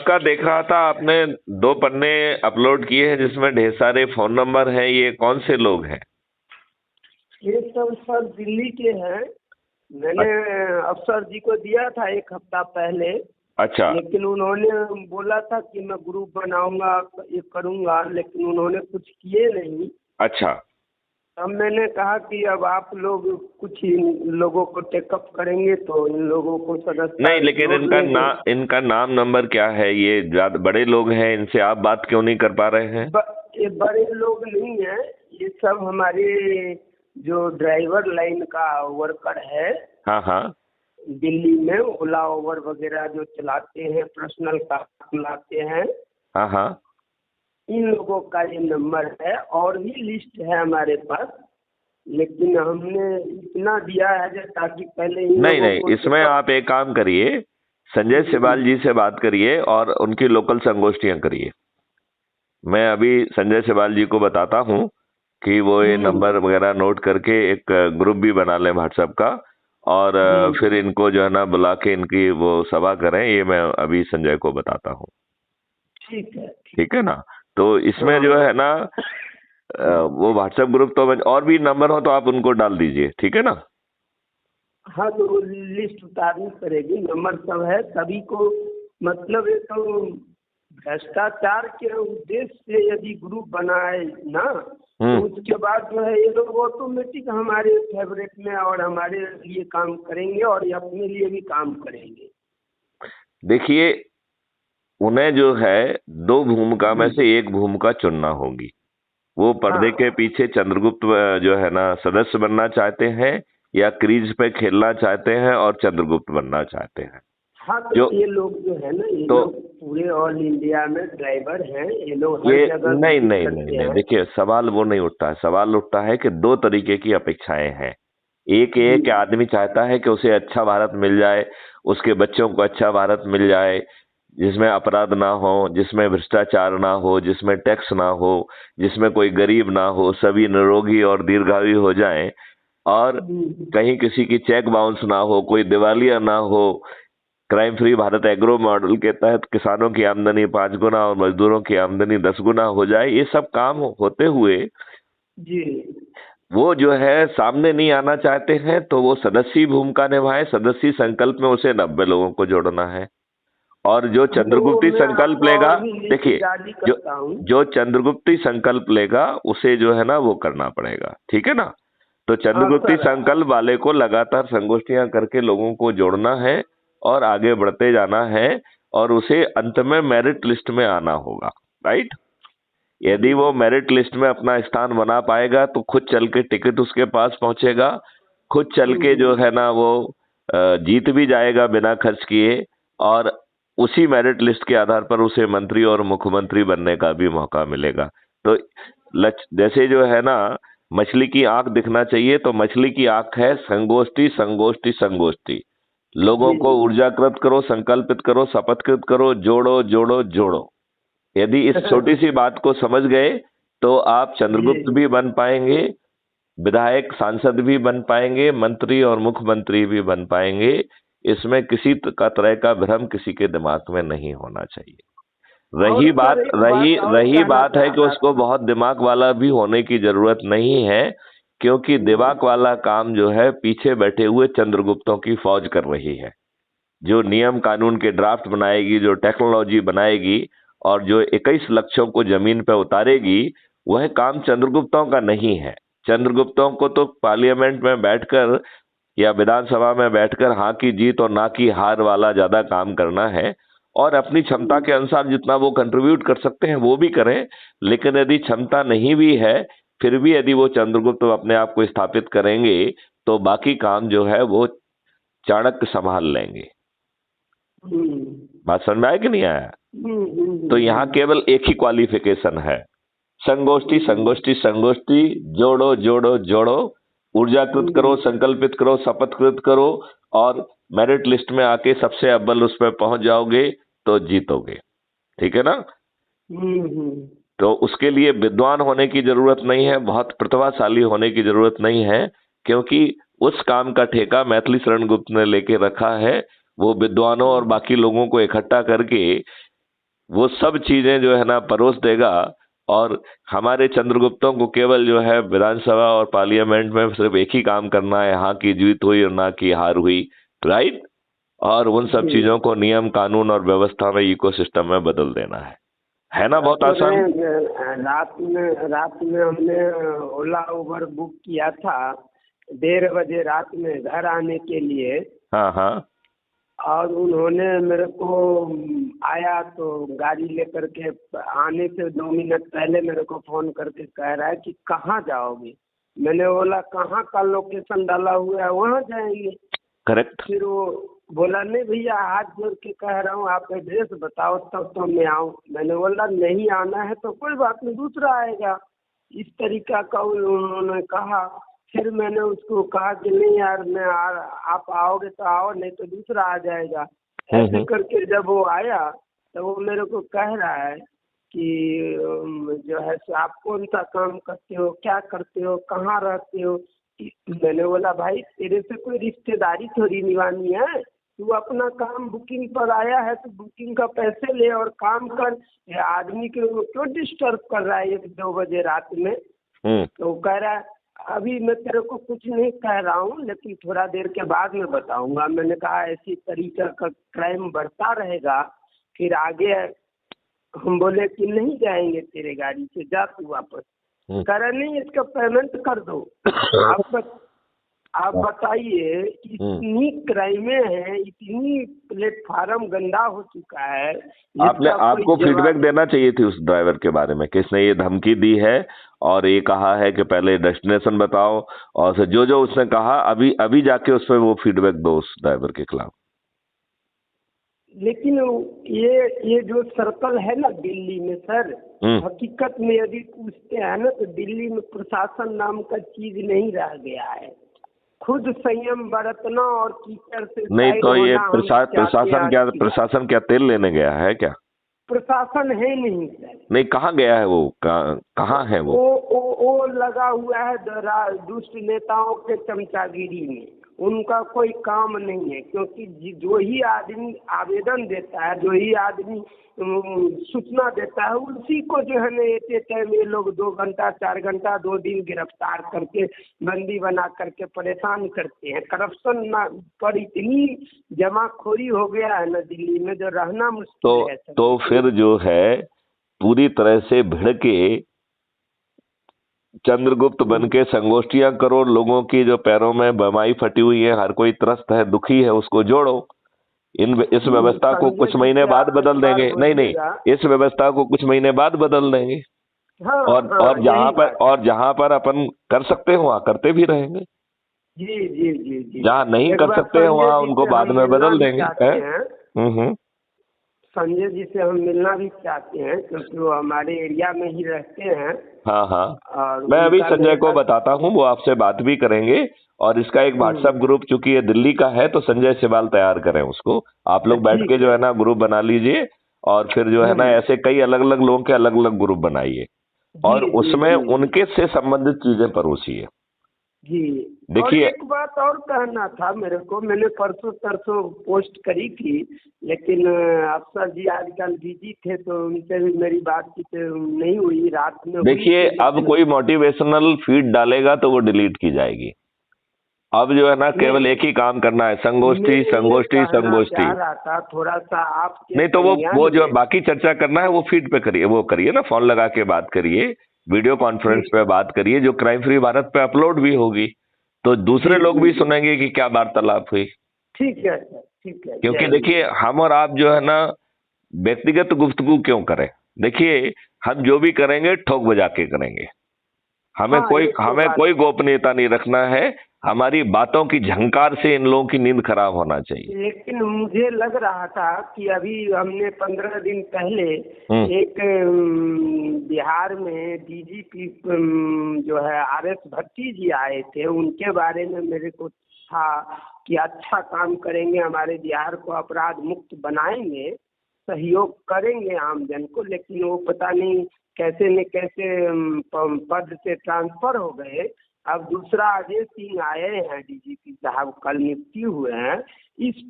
आपका देख रहा था, आपने 2 पन्ने अपलोड किए हैं जिसमें ढेर सारे फोन नंबर हैं। ये कौन से लोग हैं? ये सब सर दिल्ली के हैं। मैंने अफसर जी को दिया था 1 हफ्ता पहले। अच्छा लेकिन उन्होंने बोला था कि मैं ग्रुप बनाऊंगा, ये करूंगा, लेकिन उन्होंने कुछ किए नहीं। अच्छा। अब मैंने कहा कि अब आप लोग कुछ इन लोगों को टेकअप करेंगे तो इन लोगों को सदस्य नहीं, लेकिन इनका नाम नंबर क्या है? ये ज्यादा बड़े लोग हैं, इनसे आप बात क्यों नहीं कर पा रहे हैं? ये बड़े लोग नहीं है, ये सब हमारे जो ड्राइवर लाइन का वर्कर है। हाँ हाँ। दिल्ली में ओला ओवर वगैरह जो चलाते हैं, पर्सनल कार चलाते हैं। हाँ हाँ। इन लोगों का ये नंबर है और भी लिस्ट है हमारे पास, लेकिन हमने इतना दिया है जो ताकि पहले इन नहीं लोगों नहीं, को इसमें आप एक काम करिए, संजय सिबाल जी से बात करिए और उनकी लोकल संगोष्ठियां करिए। मैं अभी संजय सिबाल जी को बताता हूँ कि वो ये नंबर वगैरह नोट करके एक ग्रुप भी बना लें व्हाट्सएप का, और फिर इनको जो है ना बुला के इनकी वो सभा करें। ये मैं अभी संजय को बताता हूँ। ठीक है ना? तो इसमें जो है ना वो व्हाट्सएप ग्रुप तो और भी नंबर हो तो आप उनको डाल दीजिए। ठीक है ना? हाँ, तो लिस्ट उतारनी पड़ेगी। नंबर सब है सभी को। मतलब ये तो भ्रष्टाचार के उद्देश्य से यदि ग्रुप बनाए ना, तो उसके बाद जो है ये लोग ऑटोमेटिक हमारे फेवरेट में और हमारे लिए काम करेंगे और ये अपने लिए भी काम करेंगे। देखिए, उन्हें जो है 2 भूमिका में से एक भूमिका चुनना होगी। वो पर्दे के पीछे चंद्रगुप्त जो है ना सदस्य बनना चाहते हैं, या क्रीज पे खेलना चाहते हैं और चंद्रगुप्त बनना चाहते हैं। हाँ, तो ये लोग जो है ना, ये लोग पूरे ऑल इंडिया में ड्राइवर हैं। ये लोग हर जगह नहीं नहीं नहीं नहीं, देखिए सवाल वो नहीं उठता है। सवाल उठता है कि 2 तरीके की अपेक्षाएं हैं। एक आदमी चाहता है कि उसे अच्छा भारत मिल जाए, उसके बच्चों को अच्छा भारत मिल जाए, जिसमें अपराध ना हो, जिसमें भ्रष्टाचार ना हो, जिसमें टैक्स ना हो, जिसमें कोई गरीब ना हो, सभी निरोगी और दीर्घायु हो जाएं, और कहीं किसी की चेक बाउंस ना हो, कोई दिवालिया ना हो, crime free Bharat agro model के तहत किसानों की आमदनी 5 गुना और मजदूरों की आमदनी 10 गुना हो जाए। ये सब काम होते हुए जी वो जो है सामने नहीं आना चाहते हैं, तो वो सदस्य भूमिका निभाए। सदस्य संकल्प में उसे 90 लोगों को जोड़ना है, और जो चंद्रगुप्ती संकल्प लेगा, देखिए जो चंद्रगुप्ती संकल्प लेगा उसे जो है ना वो करना पड़ेगा। ठीक है ना? तो चंद्रगुप्ती संकल्प वाले को लगातार संगोष्ठियां करके लोगों को जोड़ना है और आगे बढ़ते जाना है, और उसे अंत में मेरिट लिस्ट में आना होगा। राइट? यदि वो मेरिट लिस्ट में अपना स्थान बना पाएगा तो खुद चल के टिकट उसके पास पहुंचेगा, खुद चल के जो है ना वो जीत भी जाएगा बिना खर्च किए, और उसी मेरिट लिस्ट के आधार पर उसे मंत्री और मुख्यमंत्री बनने का भी मौका मिलेगा। तो जैसे जो है ना मछली की आंख दिखना चाहिए, तो मछली की आंख है संगोष्ठी संगोष्ठी संगोष्ठी। लोगों को ऊर्जाकृत करो, संकल्पित करो, शपथकृत करो, जोड़ो जोड़ो जोड़ो। यदि इस छोटी सी बात को समझ गए तो आप चंद्रगुप्त भी बन पाएंगे, विधायक सांसद भी बन पाएंगे, मंत्री और मुख्यमंत्री भी बन पाएंगे। इसमें किसी तरह का भ्रम किसी के दिमाग में नहीं होना चाहिए। रही बात है कि उसको बहुत दिमाग वाला भी होने की जरूरत नहीं है, क्योंकि दिमाग वाला काम जो है पीछे बैठे हुए चंद्रगुप्तों की फौज कर रही है, जो नियम कानून के ड्राफ्ट बनाएगी, जो टेक्नोलॉजी बनाएगी, और जो 21 लक्ष्यों को जमीन पर उतारेगी। वह काम चंद्रगुप्तों का नहीं है। चंद्रगुप्तों को तो पार्लियामेंट में बैठकर या विधानसभा में बैठकर हाँ की जीत और ना की हार वाला ज्यादा काम करना है, और अपनी क्षमता के अनुसार जितना वो कंट्रीब्यूट कर सकते हैं वो भी करें। लेकिन यदि क्षमता नहीं भी है, फिर भी यदि वो चंद्रगुप्त अपने आप को स्थापित करेंगे तो बाकी काम जो है वो चाणक्य संभाल लेंगे। बात समझ में आया कि नहीं आया? तो यहाँ केवल एक ही क्वालिफिकेशन है, संगोष्ठी संगोष्ठी संगोष्ठी, जोड़ो जोड़ो जोड़ो, ऊर्जाकृत करो, संकल्पित करो, शपथकृत करो, और मेरिट लिस्ट में आके सबसे अव्वल उस पर पहुंच जाओगे तो जीतोगे। ठीक है ना? तो उसके लिए विद्वान होने की जरूरत नहीं है, बहुत प्रतिभाशाली होने की जरूरत नहीं है, क्योंकि उस काम का ठेका मैथिली शरण गुप्त ने लेके रखा है। वो विद्वानों और बाकी लोगों को इकट्ठा करके वो सब चीजें जो है ना परोस देगा, और हमारे चंद्रगुप्तों को केवल जो है विधानसभा और पार्लियामेंट में सिर्फ एक ही काम करना है, हाँ की जीत हुई और ना की हार हुई, राइट। और उन सब जी। चीजों को नियम कानून और व्यवस्था में, इकोसिस्टम में बदल देना है ना, बहुत तो आसान। रात में हमने ओला उबर बुक किया था 1:30 बजे रात में घर आने के लिए। हाँ हाँ। और उन्होंने मेरे को आया तो गाड़ी लेकर के आने से 2 मिनट पहले मेरे को फोन करके कह रहा है कि कहाँ जाओगे। मैंने बोला कहाँ का लोकेशन डाला हुआ है वहाँ जाएंगे। करेक्ट। फिर वो बोला नहीं भैया हाथ जोड़ के कह रहा हूँ आप एड्रेस बताओ तब तो मैं आऊँ। मैंने बोला नहीं आना है तो कोई बात नहीं दूसरा आएगा। इस तरीका का उन्होंने कहा। फिर मैंने उसको कहा कि नहीं यार आप आओगे तो आओ नहीं तो दूसरा आ जाएगा। ऐसे करके जब वो आया तो वो मेरे को कह रहा है कि जो है सो आप कौन सा काम करते हो क्या करते हो कहाँ रहते हो। मैंने बोला भाई तेरे से कोई रिश्तेदारी थोड़ी निभानी है। तू अपना काम बुकिंग पर आया है तो बुकिंग का पैसे ले और काम कर। ये आदमी के क्यों डिस्टर्ब कर रहा है 1-2 बजे रात में। तो वो कह रहा है अभी मैं तेरे को कुछ नहीं कह रहा हूँ लेकिन थोड़ा देर के बाद में बताऊंगा। मैंने कहा ऐसी तरीका का क्राइम बढ़ता रहेगा फिर आगे हम बोले कि नहीं जाएंगे तेरे गाड़ी से जा तू वापस। कह रहे नहीं इसका पेमेंट कर दो। आप बताइए इतनी क्राइमें हैं इतनी प्लेटफार्म गंदा हो चुका है। आपको फीडबैक देना चाहिए थी उस ड्राइवर के बारे में, किसने ये धमकी दी है और ये कहा है कि पहले डेस्टिनेशन बताओ, और फिर जो जो उसने कहा अभी अभी जाके उस पर वो फीडबैक दो उस ड्राइवर के खिलाफ। लेकिन ये जो सर्कल है ना दिल्ली में सर, हकीकत में यदि पूछते हैं ना तो दिल्ली में प्रशासन नाम का चीज नहीं रह गया है। खुद संयम बरतना और कीचड़ से नहीं तो ये प्रशासन क्या तेल लेने गया है क्या? प्रशासन है नहीं सर। नहीं कहाँ गया है वो, कहाँ है वो लगा हुआ है दुष्ट नेताओं के चमचागिरी में। उनका कोई काम नहीं है क्योंकि जो ही आदमी आवेदन देता है जो ही आदमी सूचना देता है उसी को जो है ना एक टाइम ये लोग 2 घंटा 4 घंटा 2 दिन गिरफ्तार करके बंदी बना करके परेशान करते हैं। करप्शन पर इतनी जमाखोरी हो गया है ना दिल्ली में जो रहना मुश्किल है। तो फिर जो है पूरी तरह से भिड़ के चंद्रगुप्त बन के संगोष्ठियां करो, लोगों की जो पैरों में बमाई फटी हुई है, हर कोई त्रस्त है दुखी है उसको जोड़ो। इस व्यवस्था को कुछ महीने बाद बदल देंगे। नहीं इस व्यवस्था को कुछ महीने बाद बदल देंगे। और जहां पर अपन कर सकते हो वहां करते भी रहेंगे। जी जहाँ नहीं कर सकते हो वहां उनको बाद में बदल देंगे। संजय जी से हम मिलना भी चाहते हैं क्योंकि वो हमारे एरिया में ही रहते हैं। हाँ मैं अभी संजय को बताता हूँ, वो आपसे बात भी करेंगे। और इसका एक व्हाट्सएप ग्रुप चूंकि ये दिल्ली का है तो संजय सिवाल तैयार करें उसको, आप लोग बैठ के जो है ना ग्रुप बना लीजिए और फिर जो है ना ऐसे कई अलग अलग लोगों के अलग अलग ग्रुप बनाइए और उसमें उनके से संबंधित चीजें परोसिए। जी देखिए एक बात और कहना था मेरे को। मैंने परसों पोस्ट करी थी लेकिन अफसर जी आजकल बिजी थे तो उनसे भी मेरी बातचीत नहीं हुई रात में। देखिए अब कोई मोटिवेशनल फीड डालेगा तो वो डिलीट की जाएगी। अब जो है ना केवल एक ही काम करना है, संगोष्ठी संगोष्ठी संगोष्ठी। थोड़ा सा आप नहीं तो वो जो बाकी चर्चा करना है वो फीड पे करिए, वो करिए ना, फोन लगा के बात करिए, वीडियो कॉन्फ्रेंस पे बात करिए जो क्राइम फ्री भारत पे अपलोड भी होगी तो दूसरे लोग भी सुनेंगे कि क्या वार्तालाप हुई। ठीक है ठीक है। क्योंकि देखिए हम और आप जो है ना व्यक्तिगत गुफ्तगू क्यों करें, देखिए हम जो भी करेंगे ठोक बजा के करेंगे। हमें कोई गोपनीयता नहीं रखना है, हमारी बातों की झंकार से इन लोगों की नींद खराब होना चाहिए। लेकिन मुझे लग रहा था कि अभी हमने 15 दिन पहले एक बिहार में डीजीपी जो है RS भट्टी जी आए थे, उनके बारे में मेरे को था कि अच्छा काम करेंगे, हमारे बिहार को अपराध मुक्त बनाएंगे, सहयोग करेंगे आमजन को। लेकिन वो पता नहीं कैसे न कैसे पद से ट्रांसफर हो गए। अब दूसरा अजय सिंह आए हैं डीजीपी साहब, कल नियुक्ति हुए हैं। इस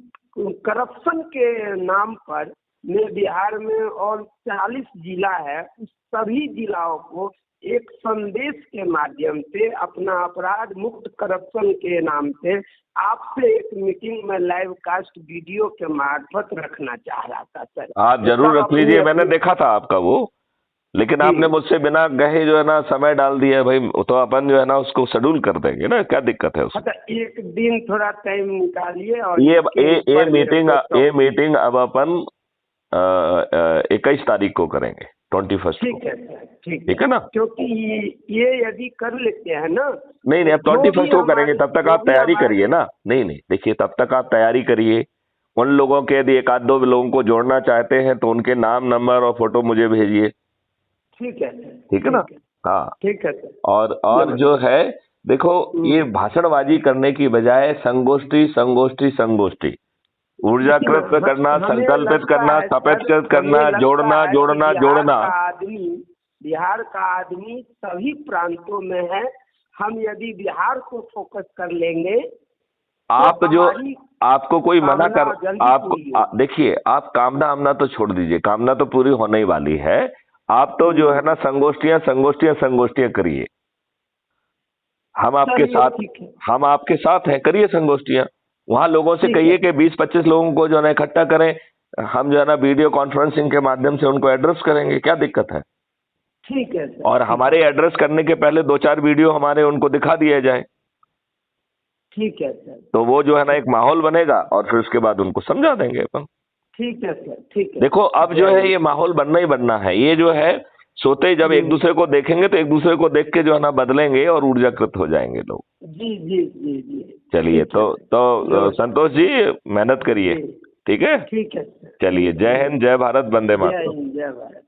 करप्शन के नाम पर में बिहार में और 40 जिला है, उस सभी जिलाओं को एक संदेश के माध्यम से अपना अपराध मुक्त करप्शन के नाम से आपसे एक मीटिंग में लाइव कास्ट वीडियो के मार्फत रखना चाह रहा था सर। आप जरूर रख लीजिए, मैंने देखा था आपका वो, लेकिन आपने मुझसे बिना कहे जो है ना समय डाल दिया भाई, तो अपन जो है ना उसको शेड्यूल कर देंगे ना, क्या दिक्कत है उसमें। अच्छा, एक दिन थोड़ा टाइम निकालिए और ये मीटिंग अब अपन 21 तारीख को करेंगे, 21 ठीक है सर, ठीक है ना, क्योंकि ये यदि कर लेते हैं ना। नहीं अब 21 को करेंगे, तब तक आप तैयारी करिए ना। नहीं देखिए, तब तक आप तैयारी करिए। उन लोगों के यदि एक आध दो लोगों को जोड़ना चाहते हैं तो उनके नाम, नंबर और फोटो मुझे भेजिए। ठीक है, ठीक है ना। हाँ ठीक है सर। और जो है देखो, ये भाषणबाजी करने की बजाय संगोष्ठी संगोष्ठी संगोष्ठी, ऊर्जाकृत करना, संकल्पित करना, स्थापित करना, जोड़ना जोड़ना जोड़ना। बिहार का आदमी सभी प्रांतों में है। हम यदि बिहार को फोकस कर लेंगे, आप जो आपको कोई मना कर, आपको देखिए, आप कामना आमना तो छोड़ दीजिए, कामना तो पूरी होने ही वाली है। आप तो जो है ना संगोष्ठियां संगोष्ठियां संगोष्ठियां करिए, हम आपके साथ हैं, करिए संगोष्ठियां। वहां लोगों से कहिए कि 20-25 लोगों को जो है ना इकट्ठा करें, हम जो है ना वीडियो कॉन्फ्रेंसिंग के माध्यम से उनको एड्रेस करेंगे, क्या दिक्कत है। ठीक है सर। और हमारे एड्रेस करने के पहले 2-4 वीडियो हमारे उनको दिखा दिए जाए। ठीक है सर। तो वो जो है ना एक माहौल बनेगा और फिर उसके बाद उनको समझा देंगे अपन। ठीक है सर, ठीक है। देखो अब जो है ये माहौल बनना ही बनना है। ये जो है सोते जब एक दूसरे को देखेंगे तो एक दूसरे को देख के जो है ना बदलेंगे और ऊर्जाकृत हो जाएंगे लोग। जी जी जी जी। चलिए, तो संतोष जी मेहनत करिए, ठीक है। ठीक है। चलिए, जय हिंद, जय भारत, वंदे मातरम। जय हिंद, जय भारत।